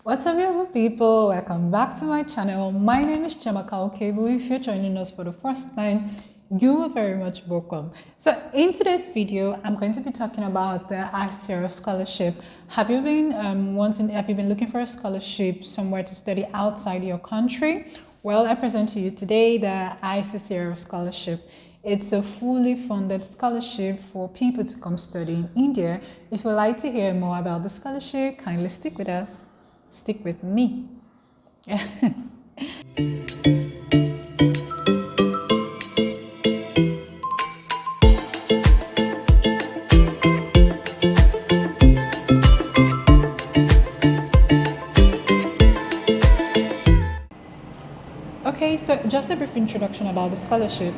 What's up, beautiful people? Welcome back to my channel. My name is Chamaka Okebu. If you're joining us for the first time, you are very much welcome. So in today's video, I'm going to be talking about the ICCR Scholarship. Have you been looking for a scholarship somewhere to study outside your country? Well, I present to you today the ICCR Scholarship. It's a fully funded scholarship for people to come study in India. If you'd like to hear more about the scholarship, kindly stick with us. Stick with me. Okay, so just a brief introduction about the scholarship.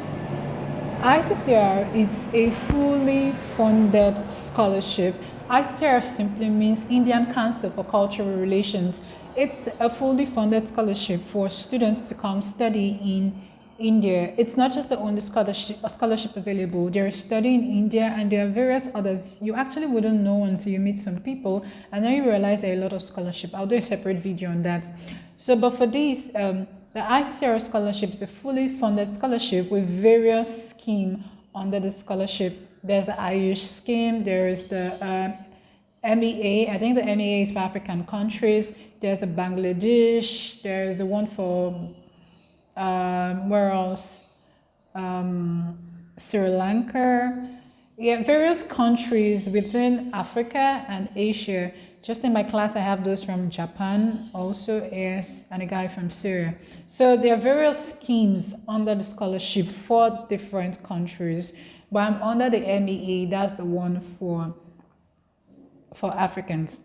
ICCR is a fully funded scholarship. ICCR simply means Indian Council for Cultural Relations. It's a fully funded scholarship for students to come study in India. It's not just the only scholarship available. There is study in India and there are various others. You actually wouldn't know until you meet some people and then you realize there are a lot of scholarship. I'll do a separate video on that. So, but for this, the ICCR Scholarship is a fully funded scholarship with various schemes under the scholarship. There's the Ayush scheme, there is the MEA, I think the MEA is for African countries, there's the Bangladesh, there's the one for, where else? Sri Lanka. Yeah, various countries within Africa and Asia. Just in my class, I have those from Japan, also yes, and a guy from Syria. So there are various schemes under the scholarship for different countries, but I'm under the MEA, that's the one for Africans.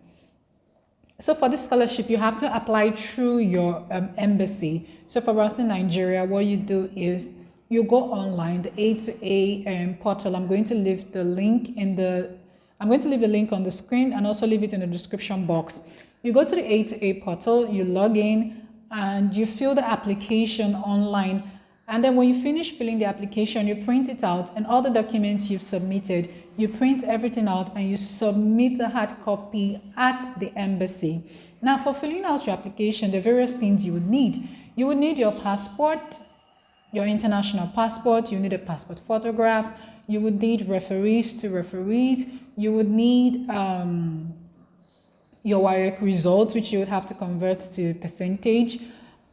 So for this scholarship, you have to apply through your embassy. So for us in Nigeria, what you do is you go online, the A2A portal. I'm going to leave the link on the screen and also leave it in the description box. You go to the A2A portal, you log in and you fill the application online. And then when you finish filling the application, you print it out and all the documents you've submitted, you print everything out and you submit the hard copy at the embassy. Now for filling out your application, the various things you would need. You would need your passport, your international passport, you need a passport photograph, you would need referees, you would need your WAEC results, which you would have to convert to percentage.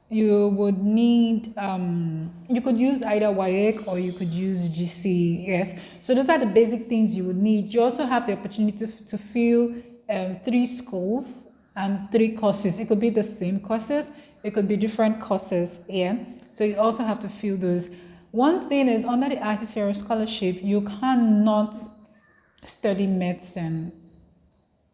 You would need, you could use either WAEC or you could use GC, yes. So those are the basic things you would need. You also have the opportunity to fill 3 schools and 3 courses. It could be the same courses, it could be different courses, yeah. So you also have to fill those. One thing is, under the ICCR Scholarship, you cannot study medicine.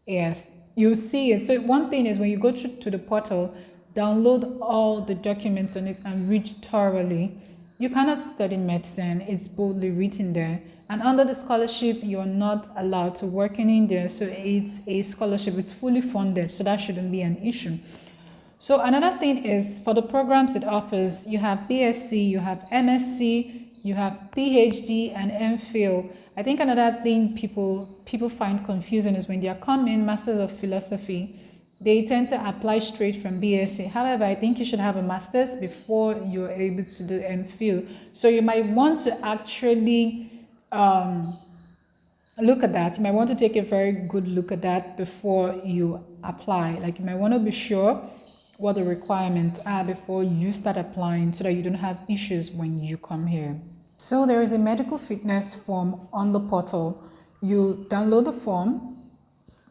Yes, you see it. So one thing is, when you go to the portal, download all the documents on it and read thoroughly. You cannot study medicine. It's boldly written there. And under the scholarship, you're not allowed to work in India. So it's a scholarship. It's fully funded. So that shouldn't be an issue. So another thing is, for the programs it offers, you have BSc, you have MSc, you have PhD and MPhil. I think another thing people find confusing is when they are coming Masters of Philosophy, they tend to apply straight from BSc. However, I think you should have a master's before you're able to do MPhil. So you might want to actually look at that. You might want to take a very good look at that before you apply. Like, you might want to be sure what the requirements are before you start applying so that you don't have issues when you come here. So there is a medical fitness form on the portal. You download the form.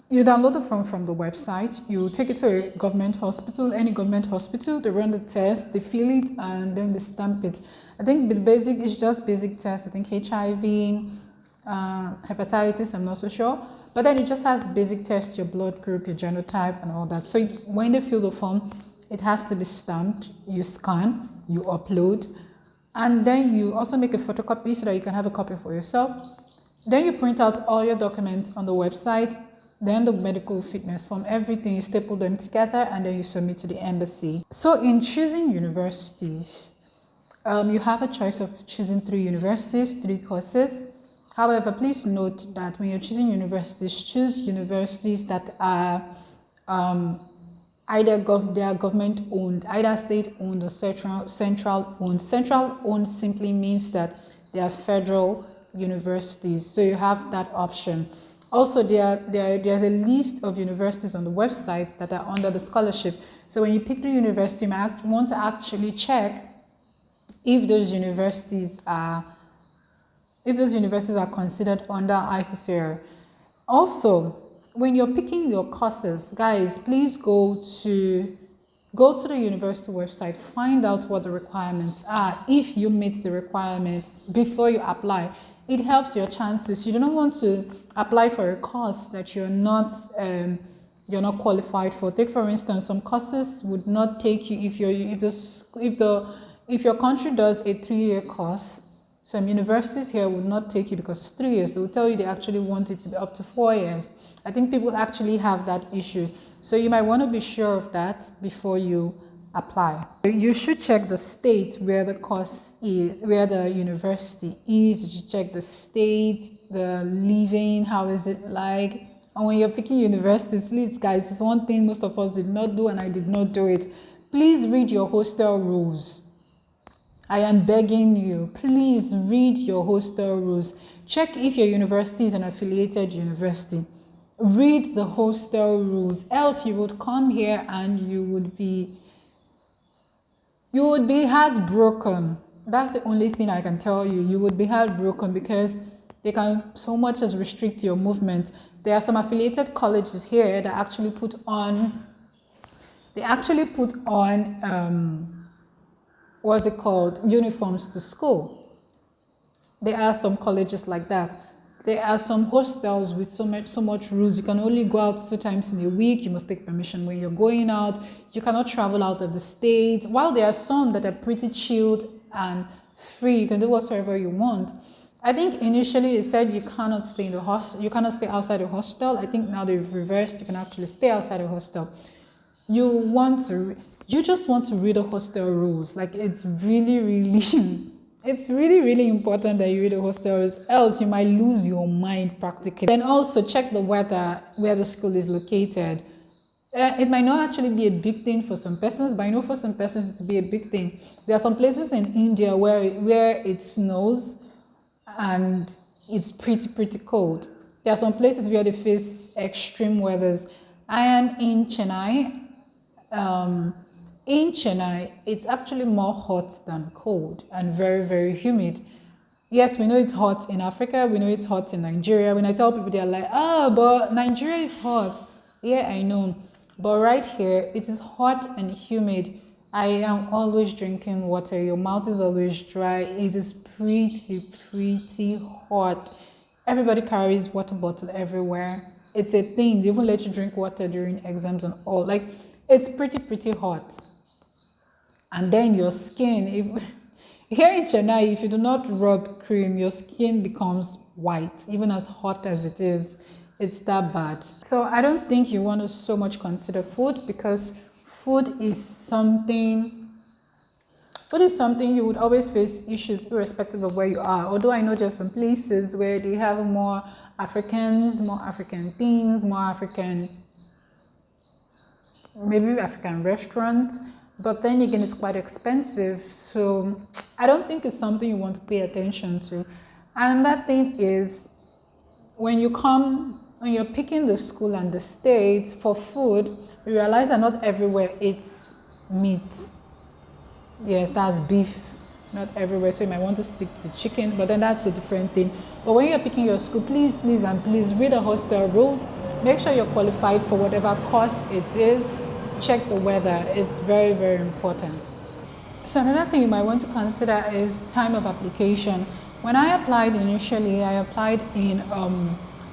You download the form from the website. You take it to a government hospital, any government hospital. They run the test, they fill it, and then they stamp it. I think the basic is just basic tests. I think HIV, hepatitis, I'm not so sure. But then it just has basic tests, your blood group, your genotype, and all that. So when they fill the form, it has to be stamped. You scan, you upload, and then you also make a photocopy so that you can have a copy for yourself. Then you print out all your documents on the website, then the medical fitness form, everything, you staple them together, and then you submit to the embassy. So in choosing universities, you have a choice of choosing 3 universities, 3 courses. However, please note that when you're choosing universities, choose universities that are either they are government owned, either state owned or central owned. Central owned simply means that they are federal universities, so you have that option. Also, there's a list of universities on the website that are under the scholarship. So when you pick the university, you might want to actually check if those universities are considered under ICCR. Also, when you're picking your courses, guys, please go to the university website, find out what the requirements are. If you meet the requirements before you apply, it helps your chances. You do not want to apply for a course that you're not qualified for. Take for instance, some courses would not take you if your country does a 3-year course. Some universities here would not take you because it's 3 years. They will tell you they actually want it to be up to 4 years. I think people actually have that issue. So you might want to be sure of that before you apply. You should check the state where the course is, where the university is. You should check the state, the living, how is it like. And when you're picking universities, please guys, it's one thing most of us did not do, and I did not do it. Please read your hostel rules. I am begging you, please read your hostel rules. Check if your university is an affiliated university. Read the hostel rules, else you would come here and you would be heartbroken. That's the only thing I can tell you. You would be heartbroken because they can so much as restrict your movement. There are some affiliated colleges here that actually put on what's it called, uniforms to school. There are some colleges like that. There are some hostels with so much rules. You can only go out 2 times in a week. You must take permission when you're going out. You cannot travel out of the state. While there are some that are pretty chilled and free, you can do whatsoever you want. I think initially it said you cannot stay in the hostel. You cannot stay outside the hostel. I think now they've reversed. You can actually stay outside the hostel. You just want to read the hostel rules. Like, it's really it's really important that you read the hostel rules, else you might lose your mind practically. Then also check the weather where the school is located. It might not actually be a big thing for some persons, but I know for some persons it will be a big thing. There are some places in India where it snows and it's pretty cold. There are some places where they face extreme weathers. I am in Chennai. In Chennai, it's actually more hot than cold and very humid. Yes, we know it's hot in Africa. We know it's hot in Nigeria. When I tell people, they're like, but Nigeria is hot. Yeah, I know. But right here, it is hot and humid. I am always drinking water. Your mouth is always dry. It is pretty hot. Everybody carries water bottle everywhere. It's a thing. They even let you drink water during exams and all. Like, it's pretty hot. And then your skin, here in Chennai, if you do not rub cream, your skin becomes white, even as hot as it is. It's that bad. So I don't think you want to so much consider food, because food is something you would always face issues irrespective of where you are. Although I know there are some places where they have more Africans, more African things, more African, maybe African restaurants. But then again, it's quite expensive. So I don't think it's something you want to pay attention to. And that thing is, when you're picking the school and the state for food, you realize that not everywhere it's meat. Yes, that's beef. Not everywhere. So you might want to stick to chicken, but then that's a different thing. But when you're picking your school, please read the hostel rules. Make sure you're qualified for whatever course it is. Check the weather. It's very important. So another thing you might want to consider is time of application. When I applied initially, I applied in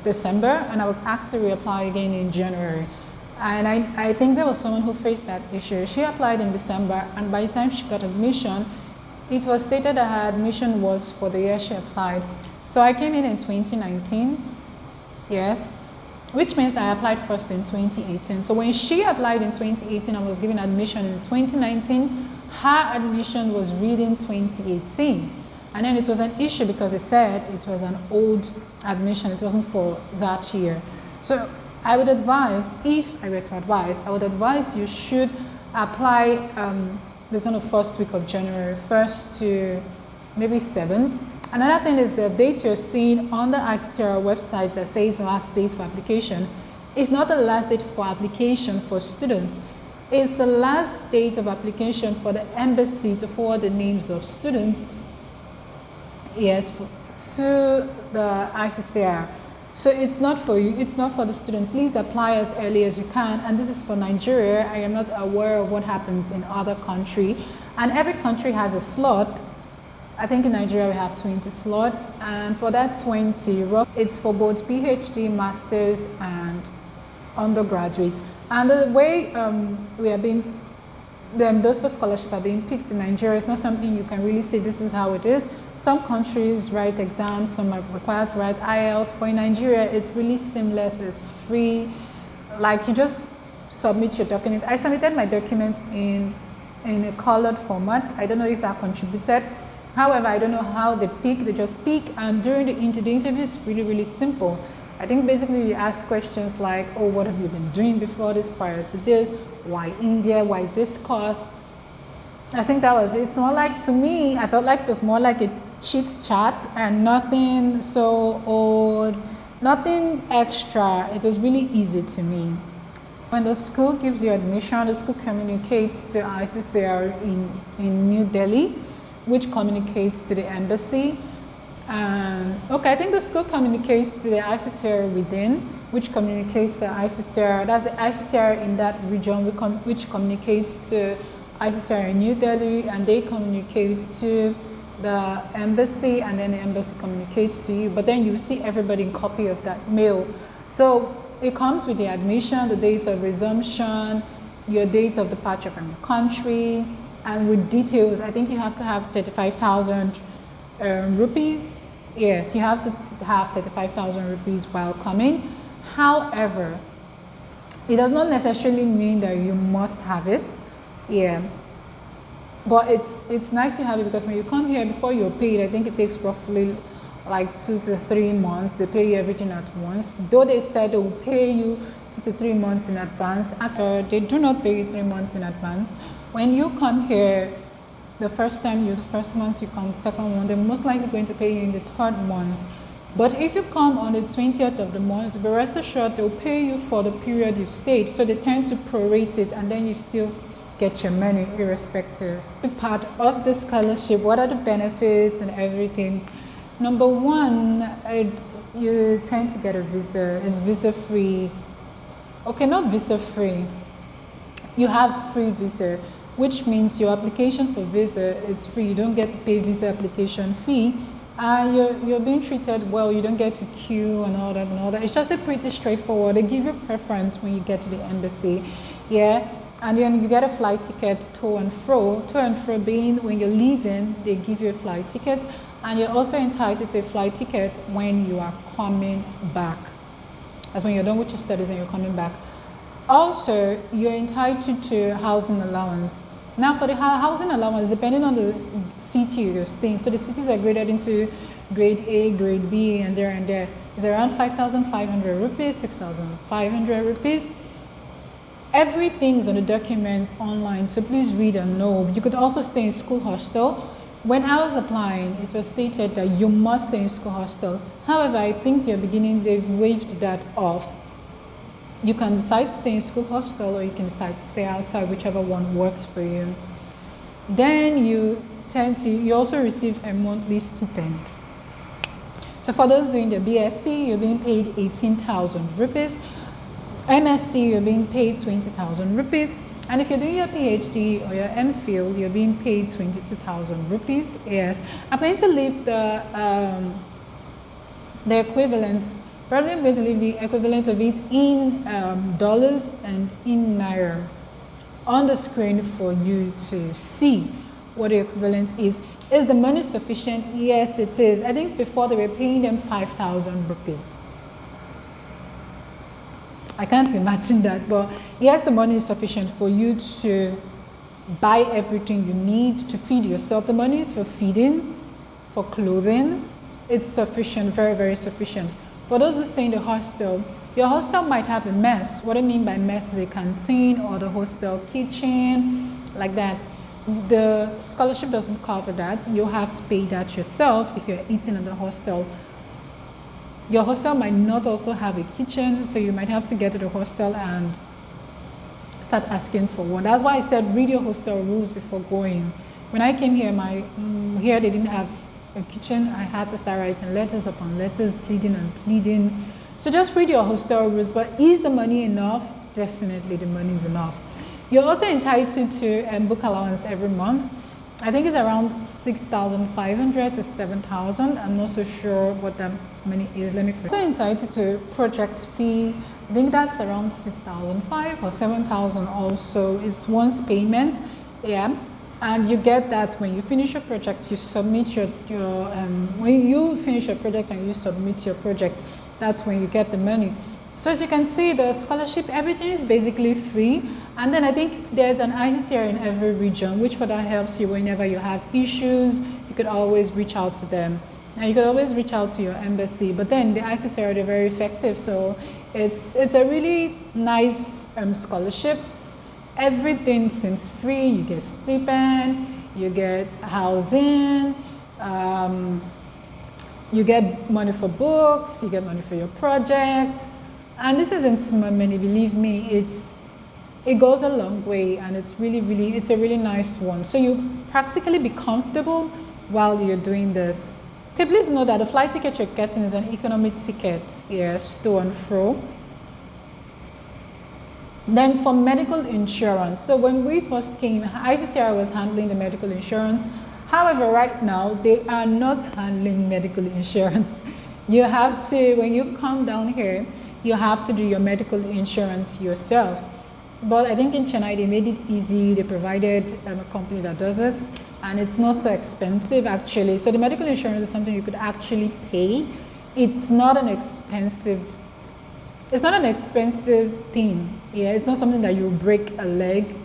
December, and I was asked to reapply again in January. And I think there was someone who faced that issue. She applied in December, and by the time she got admission, it was stated that her admission was for the year she applied. So I came in 2019, yes, which means I applied first in 2018. So when she applied in 2018 and was given admission in 2019, her admission was read in 2018. And then it was an issue because they said it was an old admission. It wasn't for that year. So I would advise, if I were to advise, I would advise you should apply this on the first week of January 1st to maybe 7th. Another thing is the date you're seeing on the ICCR website that says last date for application is not the last date for application for students. It's the last date of application for the embassy to forward the names of students, yes, to the ICCR. So it's not for you, it's not for the student. Please apply as early as you can. And this is for Nigeria. I am not aware of what happens in other countries. And every country has a slot. I think in Nigeria we have 20 slots. And for that 20, it's for both PhD, Masters, and undergraduate. And the way we are being, those for scholarship are being picked in Nigeria, it's not something you can really say this is how it is. Some countries write exams, some are required to write IELTS, but in Nigeria it's really seamless, it's free. Like you just submit your document. I submitted my document in a colored format. I don't know if that contributed. However, I don't know how they pick, they just pick, and during the interview it's really, really simple. I think basically you ask questions like, oh, what have you been doing before this, prior to this? Why India? Why this course? I think that was it. It's more like, to me, I felt like it was more like a chit chat and nothing so old, nothing extra. It was really easy to me. When the school gives you admission, the school communicates to ICCR in New Delhi, which communicates to the embassy. Okay, I think the school communicates to the ICCR within, which communicates to the ICCR. That's the ICCR in that region, which communicates to ICCR in New Delhi, and they communicate to the embassy, and then the embassy communicates to you. But then you see everybody in copy of that mail. So it comes with the admission, the date of resumption, your date of departure from your country, and with details. I think you have to have 35,000 rupees. Yes, you have to have 35,000 rupees while coming. However, it does not necessarily mean that you must have it. Yeah, but it's nice to have it, because when you come here, before you're paid, I think it takes roughly like 2 to 3 months. They pay you everything at once. Though they said they will pay you 2 to 3 months in advance, actually they do not pay you 3 months in advance. When you come here, the first month you come, the second one, they're most likely going to pay you in the 3rd month. But if you come on the 20th of the month, be rest assured they'll pay you for the period you've stayed. So they tend to prorate it, and then you still get your money irrespective. Part of the scholarship, what are the benefits and everything? Number one, you tend to get a visa. It's visa free. Okay, not visa free. You have free visa, which means your application for visa is free. You don't get to pay visa application fee. You're being treated well. You don't get to queue and all that. It's just a pretty straightforward. They give you preference when you get to the embassy. Yeah. And then you get a flight ticket to and fro. To and fro being when you're leaving, they give you a flight ticket. And you're also entitled to a flight ticket when you are coming back. That's when you're done with your studies and you're coming back. Also, you're entitled to housing allowance. Now, for the housing allowance, depending on the city you're staying, so the cities are graded into grade A, grade B, and there. It's around 5,500 rupees, 6,500 rupees. Everything is on the document online, so please read and know. You could also stay in school hostel. When I was applying, it was stated that you must stay in school hostel. However, I think they've waived that off. You can decide to stay in school hostel, or you can decide to stay outside, whichever one works for you. Then you also receive a monthly stipend. So for those doing the BSc, you're being paid 18,000 rupees. MSc, you're being paid 20,000 rupees. And if you're doing your PhD or your MPhil, you're being paid 22,000 rupees. Yes, I'm going to leave the equivalent. Probably I'm going to leave the equivalent of it in dollars and in naira on the screen for you to see what the equivalent is. Is the money sufficient? Yes, it is. I think before they were paying them 5,000 rupees. I can't imagine that, but yes, the money is sufficient for you to buy everything you need to feed yourself. The money is for feeding, for clothing. It's sufficient, very, very sufficient. For those who stay in the hostel, Your hostel might have a mess. What I mean by mess is a canteen or the hostel kitchen, like that. The scholarship doesn't cover that. You have to pay that yourself if you're eating in the hostel. Your hostel might not also have a kitchen, so you might have to get to the hostel and start asking for one. That's why I said read your hostel rules before going. When I came here, here they didn't have a kitchen. I had to start writing letters upon letters, pleading and pleading. So just read your hostel rules. But is the money enough? Definitely the money is enough. You're also entitled to book allowance every month. I think it's around 6,500 to 7,000. I'm not so sure what that money is. Let me correct. Also entitled to project fee. I think that's around 6,500 or 7,000 also. It's once payment, yeah. And you get that when you finish your project, you submit when you finish your project and you submit your project, that's when you get the money. So as you can see, the scholarship, everything is basically free. And then I think there's an ICCR in every region, which further helps you whenever you have issues. You could always reach out to them. And you could always reach out to your embassy. But then the ICCR, they're very effective. So it's a really nice scholarship. Everything seems free. You get stipend, you get housing, you get money for books, you get money for your project. And this isn't small money, believe me. It goes a long way, and it's a really nice one. So you practically be comfortable while you're doing this. Okay, please know that the flight ticket you're getting is an economic ticket, yes, to and fro. Then for medical insurance, so when we first came, ICCR was handling the medical insurance. However, right now, they are not handling medical insurance. You have to, when you come down here, you have to do your medical insurance yourself. But I think in Chennai, they made it easy. They provided a company that does it, and it's not so expensive actually. So the medical insurance is something you could actually pay. It's not an expensive thing. Yeah, it's not something that you break a leg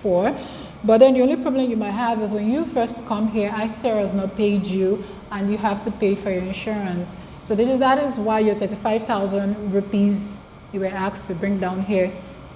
for. But then the only problem you might have is when you first come here, ICCR has not paid you, and you have to pay for your insurance. So that is why your 35,000 rupees you were asked to bring down here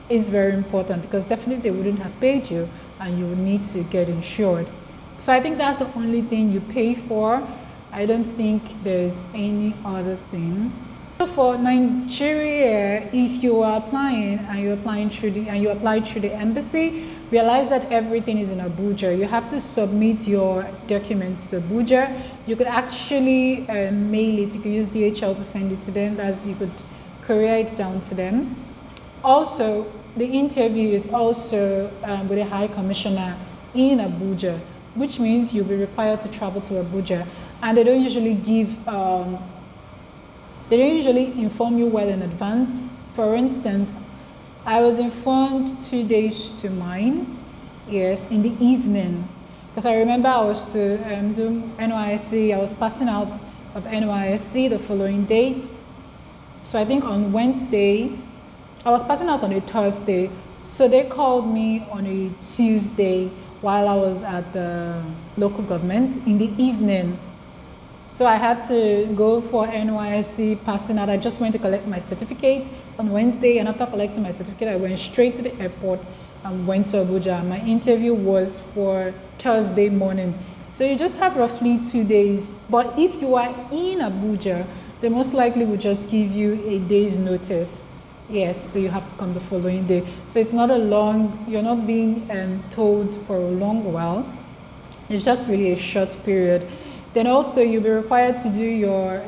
is very important, because definitely they wouldn't have paid you and you would need to get insured. So I think that's the only thing you pay for. I don't think there's any other thing. So for Nigeria, if you are applying and you applied through the embassy, realize that everything is in Abuja. You have to submit your documents to Abuja. You could actually mail it. You could use DHL to send it to them, as you could courier it down to them. Also, the interview is also with a high commissioner in Abuja, which means you'll be required to travel to Abuja. And they don't usually inform you well in advance. For instance, I was informed 2 days to mine, yes, in the evening, because I remember I was to do NYSC. I was passing out of NYSC the following day. So I think on Wednesday, I was passing out on a Thursday. So they called me on a Tuesday while I was at the local government in the evening. So I had to go for NYSC passing out. I just went to collect my certificate on Wednesday, and after collecting my certificate, I went straight to the airport and went to Abuja. My interview was for Thursday morning. So you just have roughly 2 days. But if you are in Abuja, they most likely will just give you a day's notice. Yes, so you have to come the following day. So it's not you're not being told for a long while. It's just really a short period. Then also you'll be required to do your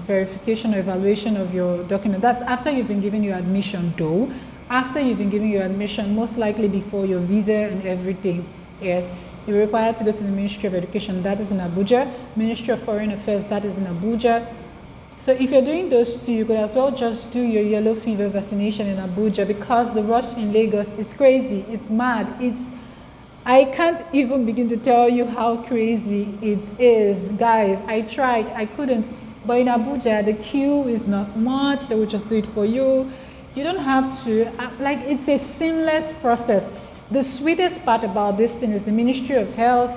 verification or evaluation of your document. That's after you've been given your admission though. After you've been given your admission, most likely before your visa and everything. Yes, you're required to go to the Ministry of Education, that is in Abuja. Ministry of Foreign Affairs, that is in Abuja. So if you're doing those two, you could as well just do your yellow fever vaccination in Abuja, because the rush in Lagos is crazy, it's mad, I can't even begin to tell you how crazy it is. Guys, I tried, I couldn't. But in Abuja, the queue is not much. They will just do it for you. You don't have to, it's a seamless process. The sweetest part about this thing is the Ministry of Health,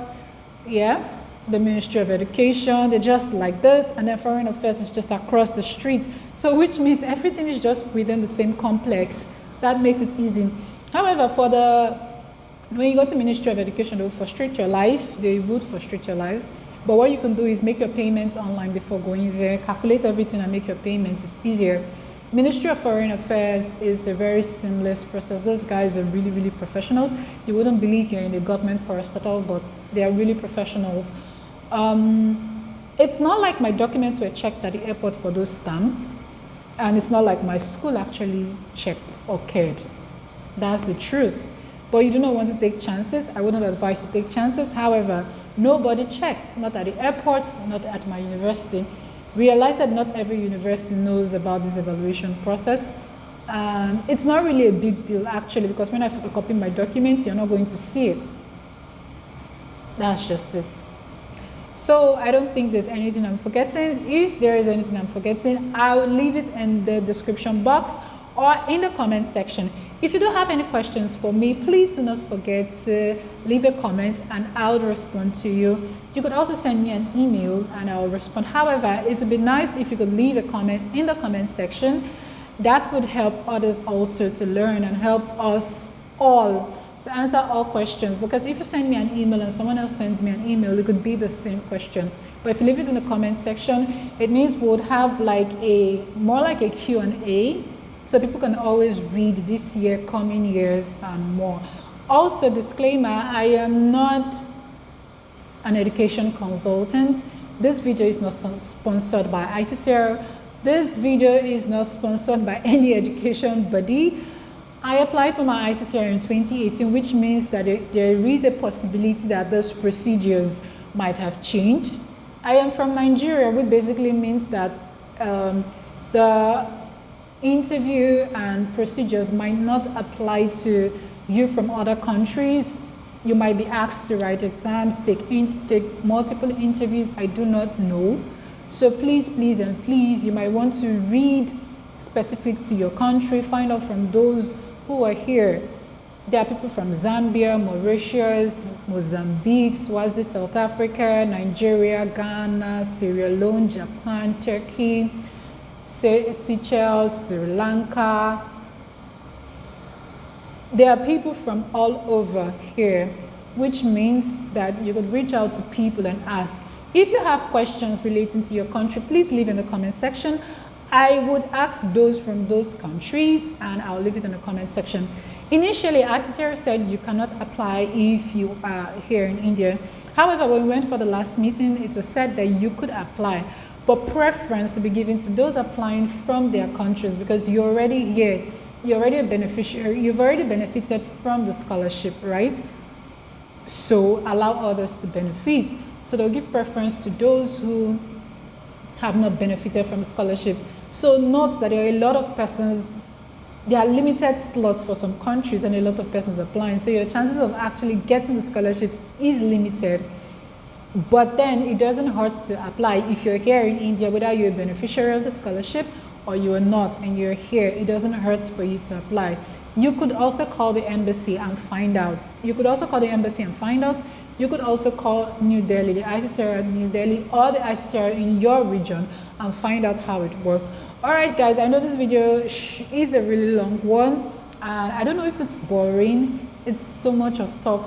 yeah? the Ministry of Education, they're just like this, and then Foreign Affairs is just across the street. So which means everything is just within the same complex. That makes it easy. However, when you go to Ministry of Education, they will frustrate your life. They would frustrate your life. But what you can do is make your payments online before going there, calculate everything and make your payments. It's easier. Ministry of Foreign Affairs is a very seamless process. Those guys are really, really professionals. You wouldn't believe you're in a government parastatal, but they are really professionals. It's not like my documents were checked at the airport for those stamps, and it's not like my school actually checked or cared. That's the truth. But you do not want to take chances. I wouldn't advise you to take chances. However, nobody checked, not at the airport, not at my university. Realize that not every university knows about this evaluation process. And it's not really a big deal actually, because when I photocopy my documents, you're not going to see it. That's just it. So I don't think there's anything I'm forgetting. If there is anything I'm forgetting, I will leave it in the description box or in the comment section. If you don't have any questions for me, please do not forget to leave a comment and I'll respond to you. You could also send me an email and I'll respond. However, it would be nice if you could leave a comment in the comment section. That would help others also to learn and help us all to answer all questions, because if you send me an email and someone else sends me an email, it could be the same question. But if you leave it in the comment section, it means we would have like more like a Q&A, so people can always read this year, coming years, and more. Also, disclaimer, I am not an education consultant. This video is not sponsored by ICCR. This video is not sponsored by any education body. I applied for my ICCR in 2018, which means that there is a possibility that those procedures might have changed. I am from Nigeria, which basically means that the interview and procedures might not apply to you from other countries. You might be asked to write exams, take multiple interviews. I do not know. So please, please, and please, you might want to read specific to your country, find out from those who are here. There are people from Zambia, Mauritius, Mozambique, Swaziland, South Africa, Nigeria, Ghana, Sierra Leone, Japan, Turkey, Seychelles, Sri Lanka. There are people from all over here, which means that you could reach out to people and ask. If you have questions relating to your country, please leave in the comment section. I would ask those from those countries and I'll leave it in the comment section. Initially, ICCR said you cannot apply if you are here in India. However, when we went for the last meeting, it was said that you could apply, but preference will be given to those applying from their countries, because you're already here. You're already a beneficiary. You've already benefited from the scholarship, right? So allow others to benefit. So they'll give preference to those who have not benefited from the scholarship. So note that there are a lot of persons, there are limited slots for some countries and a lot of persons applying. So your chances of actually getting the scholarship is limited. But then it doesn't hurt to apply. If you're here in India, whether you're a beneficiary of the scholarship or you are not and you're here, it doesn't hurt for you to apply. You could also call the embassy and find out. You could also call the embassy and find out. You could also call New Delhi, the ICCR at New Delhi, or the ICCR in your region and find out how it works. All right, guys, I know this video is a really long one, and I don't know if it's boring. It's so much of talk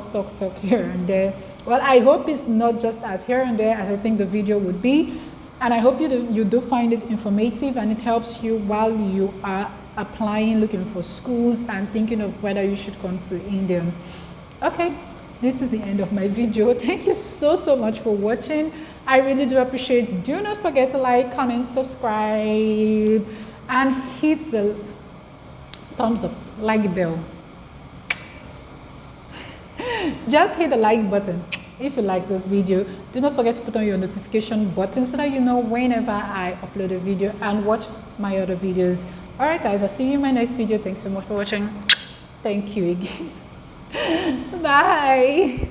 here and there. Well, I hope it's not just as here and there as I think the video would be. And I hope you do find it informative and it helps you while you are applying, looking for schools and thinking of whether you should come to India. Okay. This is the end of my video. Thank you so much for watching. I really do appreciate it. Do not forget to like, comment, subscribe, and hit the thumbs up, like bell. Just hit the like button if you like this video. Do not forget to put on your notification button so that you know whenever I upload a video and watch my other videos. All right, guys, I'll see you in my next video. Thanks so much for watching. Thank you again. Bye.